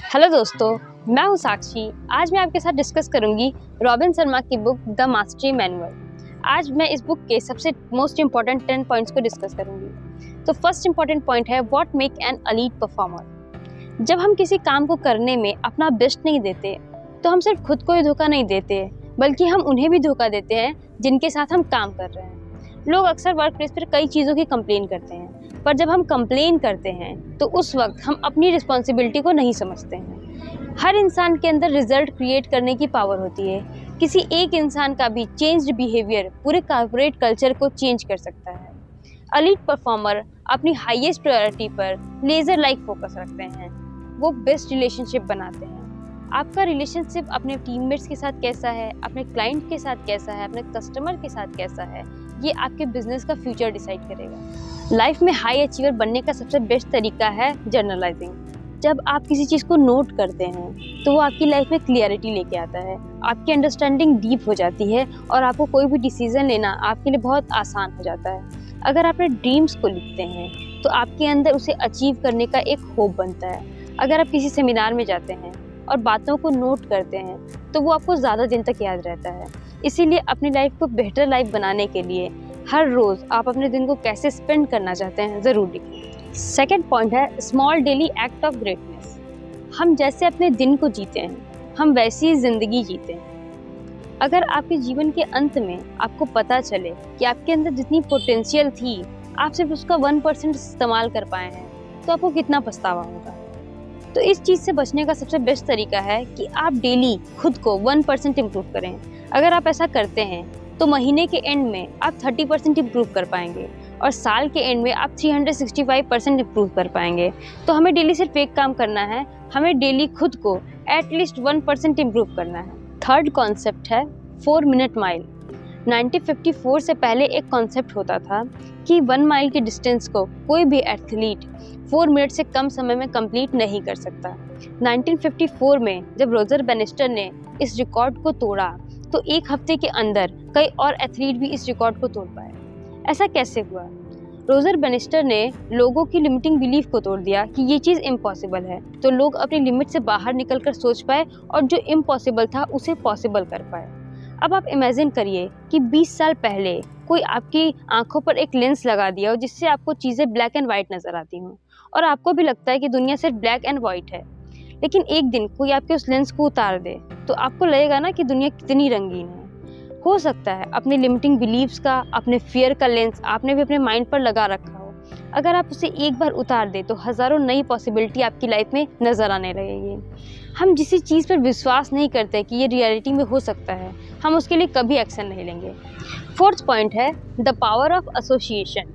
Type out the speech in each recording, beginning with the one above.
Hello दोस्तों, मैं हूं साक्षी। आज मैं आपके साथ डिस्कस करूंगी रॉबिन शर्मा की बुक द मास्टरी मैनुअल। आज मैं इस बुक के सबसे मोस्ट इम्पॉर्टेंट 10 पॉइंट्स को डिस्कस करूंगी। तो फर्स्ट इम्पॉर्टेंट पॉइंट है what make an elite performer. जब हम किसी काम को करने में अपना बेस्ट नहीं देते तो हम सिर्फ खुद को ही धोखा नहीं देते, बल्कि हम उन्हें भी धोखा देते हैं जिनके साथ हम काम कर रहे हैं। लोग अक्सर वर्क प्लेस पर कई चीज़ों की कंप्लेन करते हैं, पर जब हम कंप्लेन करते हैं तो उस वक्त हम अपनी रिस्पॉन्सिबिलिटी को नहीं समझते हैं। हर इंसान के अंदर रिजल्ट क्रिएट करने की पावर होती है। किसी एक इंसान का भी चेंज्ड बिहेवियर पूरे कॉर्पोरेट कल्चर को चेंज कर सकता है। एलीट परफॉर्मर अपनी हाईएस्ट प्रायोरिटी पर लेजर लाइक फोकस रखते हैं। वो बेस्ट रिलेशनशिप बनाते हैं। आपका रिलेशनशिप अपने टीममेट्स के साथ कैसा है, अपने क्लाइंट के साथ कैसा है, अपने कस्टमर के साथ कैसा है, ये आपके बिजनेस का फ्यूचर डिसाइड करेगा। लाइफ में हाई अचीवर बनने का सबसे बेस्ट तरीका है जर्नलाइजिंग। जब आप किसी चीज़ को नोट करते हैं तो वो आपकी लाइफ में क्लियरिटी लेके आता है, आपकी अंडरस्टैंडिंग डीप हो जाती है और आपको कोई भी डिसीजन लेना आपके लिए बहुत आसान हो जाता है। अगर आप अपने ड्रीम्स को लिखते हैं तो आपके अंदर उसे अचीव करने का एक होप बनता है। अगर आप किसी सेमिनार में जाते हैं और बातों को नोट करते हैं तो वो आपको ज़्यादा दिन तक याद रहता है। इसीलिए अपनी लाइफ को बेहतर लाइफ बनाने के लिए हर रोज़ आप अपने दिन को कैसे स्पेंड करना चाहते हैं ज़रूर लिखें। सेकेंड पॉइंट है small daily act of greatness. हम जैसे अपने दिन को जीते हैं हम वैसी ज़िंदगी जीते हैं। अगर आपके जीवन के अंत में आपको पता चले कि आपके अंदर जितनी पोटेंशियल थी आप सिर्फ उसका 1% इस्तेमाल कर पाए हैं तो आपको कितना पछतावा होगा। तो इस चीज़ से बचने का सबसे बेस्ट तरीका है कि आप डेली खुद को 1% इम्प्रूव करें। अगर आप ऐसा करते हैं तो महीने के एंड में आप 30% इम्प्रूव कर पाएंगे और साल के एंड में आप 365% इम्प्रूव कर पाएंगे। तो हमें डेली सिर्फ एक काम करना है, हमें डेली खुद को एटलीस्ट 1% इम्प्रूव करना है। थर्ड कॉन्सेप्ट है 4 मिनट माइल। 1954 से पहले एक कॉन्सेप्ट होता था कि 1 माइल की डिस्टेंस को कोई भी एथलीट 4 मिनट से कम समय में कंप्लीट नहीं कर सकता। 1954 में जब रोजर बेनिस्टर ने इस रिकॉर्ड को तोड़ा तो एक हफ्ते के अंदर कई और एथलीट भी इस रिकॉर्ड को तोड़ पाए। ऐसा कैसे हुआ? रोजर बेनिस्टर ने लोगों की लिमिटिंग बिलीफ को तोड़ दिया कि ये चीज़ इम्पॉसिबल है, तो लोग अपनी लिमिट से बाहर निकलकर सोच पाए और जो इम्पॉसिबल था उसे पॉसिबल कर पाए। अब आप इमेजिन करिए कि 20 साल पहले कोई आपकी आंखों पर एक लेंस लगा दिया हो जिससे आपको चीज़ें ब्लैक एंड वाइट नज़र आती हों और आपको भी लगता है कि दुनिया सिर्फ ब्लैक एंड वाइट है। लेकिन एक दिन कोई आपके उस लेंस को उतार दे तो आपको लगेगा ना कि दुनिया कितनी रंगीन है। हो सकता है अपने लिमिटिंग बिलीव्स का, अपने फियर का लेंस आपने भी अपने माइंड पर लगा रखा हो। अगर आप उसे एक बार उतार दे तो हज़ारों नई पॉसिबिलिटी आपकी लाइफ में नज़र आने लगेगी। हम जिस चीज़ पर विश्वास नहीं करते कि ये रियलिटी में हो सकता है हम उसके लिए कभी एक्शन नहीं लेंगे। फोर्थ पॉइंट है द पावर ऑफ एसोसिएशन।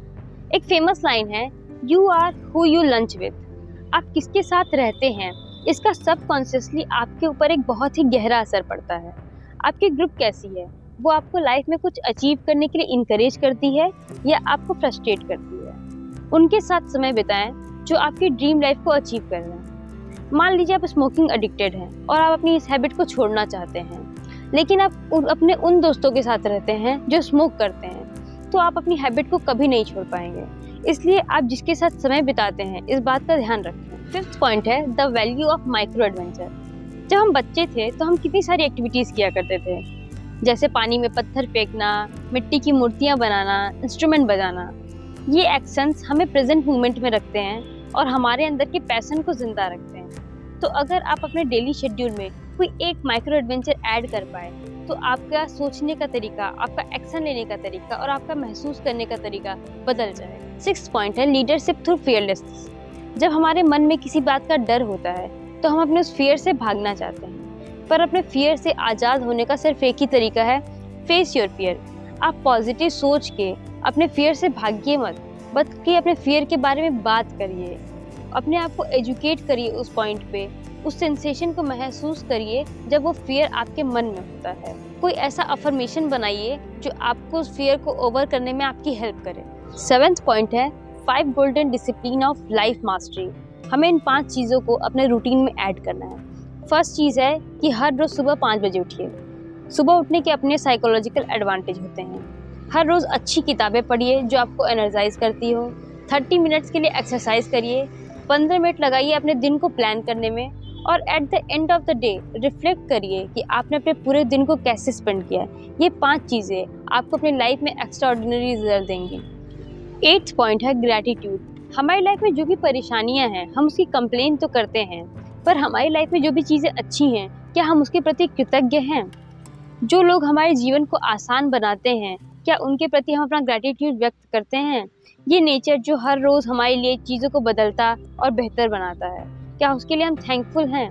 एक फेमस लाइन है you are who you lunch with. आप किसके साथ रहते हैं इसका सबकॉन्शियसली आपके ऊपर एक बहुत ही गहरा असर पड़ता है। आपकी ग्रुप कैसी है, वो आपको लाइफ में कुछ अचीव करने के लिए इनकरेज करती है या आपको फ्रस्ट्रेट करती है। उनके साथ समय बिताएं जो आपकी ड्रीम लाइफ को अचीव कर रहे हैं। मान लीजिए आप स्मोकिंग एडिक्टेड हैं और आप अपनी इस हैबिट को छोड़ना चाहते हैं, लेकिन आप अपने उन दोस्तों के साथ रहते हैं जो स्मोक करते हैं, तो आप अपनी हैबिट को कभी नहीं छोड़ पाएंगे। इसलिए आप जिसके साथ समय बिताते हैं इस बात का ध्यान रखें। फिफ्थ पॉइंट है the value of micro adventure. जब हम बच्चे थे तो हम कितनी सारी एक्टिविटीज़ किया करते थे, जैसे पानी में पत्थर फेंकना, मिट्टी की मूर्तियाँ बनाना, इंस्ट्रूमेंट बजाना। ये एक्शंस हमें प्रेजेंट मोमेंट में रखते हैं और हमारे अंदर के पैशन को जिंदा रखते हैं। तो अगर आप अपने डेली शेड्यूल में कोई एक माइक्रो एडवेंचर ऐड कर पाए तो आपका सोचने का तरीका, आपका एक्शन लेने का तरीका और आपका महसूस करने का तरीका बदल जाएगा। सिक्स्थ पॉइंट है लीडरशिप थ्रू फियरलेसनेस। जब हमारे मन में किसी बात का डर होता है तो हम अपने उस फियर से भागना चाहते हैं, पर अपने फियर से आज़ाद होने का सिर्फ एक ही तरीका है, फेस योर फियर। आप पॉजिटिव सोच के अपने फियर से भागिए मत, बल्कि अपने फियर के बारे में बात करिए, अपने आप को एजुकेट करिए उस पॉइंट पे, उस सेंसेशन को महसूस करिए जब वो फियर आपके मन में होता है। कोई ऐसा अफर्मेशन बनाइए जो आपको उस फियर को ओवर करने में आपकी हेल्प करे। सेवेंथ पॉइंट है 5 golden discipline of life mastery. हमें इन 5 चीज़ों को अपने रूटीन में ऐड करना है। फर्स्ट चीज़ है कि हर रोज़ सुबह 5 बजे उठिए। सुबह उठने के अपने साइकोलॉजिकल एडवांटेज होते हैं। हर रोज़ अच्छी किताबें पढ़िए जो आपको एनर्जाइज करती हो। 30 मिनट्स के लिए एक्सरसाइज करिए। 15 मिनट लगाइए अपने दिन को प्लान करने में और eight the end of the day reflect करिए कि आपने अपने पूरे दिन को कैसे स्पेंड किया है। ये 5 चीज़ें आपको अपनी लाइफ में एक्स्ट्राऑर्डिनरी रिजल्ट देंगी। 8th पॉइंट है ग्रैटिट्यूड। हमारी लाइफ में जो भी परेशानियां हैं हम उसकी कंप्लेन तो करते हैं, पर हमारी लाइफ में जो भी चीज़ें अच्छी हैं क्या हम उसके प्रति कृतज्ञ हैं? जो लोग हमारे जीवन को आसान बनाते हैं क्या उनके प्रति हम अपना ग्रैटिट्यूड व्यक्त करते हैं? ये नेचर जो हर रोज़ हमारे लिए चीज़ों को बदलता और बेहतर बनाता है, क्या उसके लिए हम थैंकफुल हैं?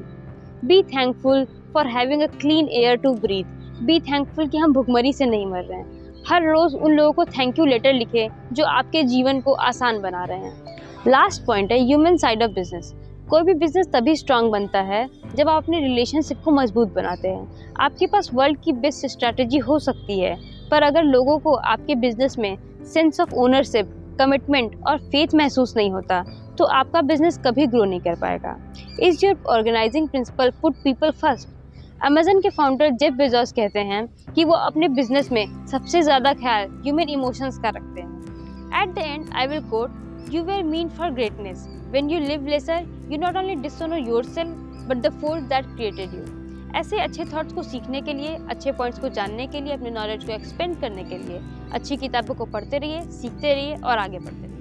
Be thankful for having a clean air to breathe. Be thankful कि हम भुखमरी से नहीं मर रहे हैं। हर रोज़ उन लोगों को थैंक यू लेटर लिखें जो आपके जीवन को आसान बना रहे हैं। लास्ट पॉइंट है ह्यूमन साइड ऑफ बिजनेस। कोई भी बिजनेस तभी स्ट्रांग बनता है जब आप अपने रिलेशनशिप को मजबूत बनाते हैं। आपके पास वर्ल्ड की बेस्ट स्ट्रैटेजी हो सकती है, पर अगर लोगों को आपके बिजनेस में सेंस ऑफ ओनरशिप, कमिटमेंट और फेथ महसूस नहीं होता तो आपका बिजनेस कभी ग्रो नहीं कर पाएगा। Is your organising principle put people first. Amazon के फाउंडर जेफ बेजोस कहते हैं कि वो अपने बिजनेस में सबसे ज़्यादा ख्याल ह्यूमन इमोशंस का रखते हैं। At the end I will quote, you were meant for greatness when you live lesser, you not only dishonour yourself but the force that created you. ऐसे अच्छे थॉट्स को सीखने के लिए, अच्छे पॉइंट्स को जानने के लिए, अपने नॉलेज को एक्सपेंड करने के लिए अच्छी किताबों को पढ़ते रहिए, सीखते रहिए और आगे बढ़ते रहिए।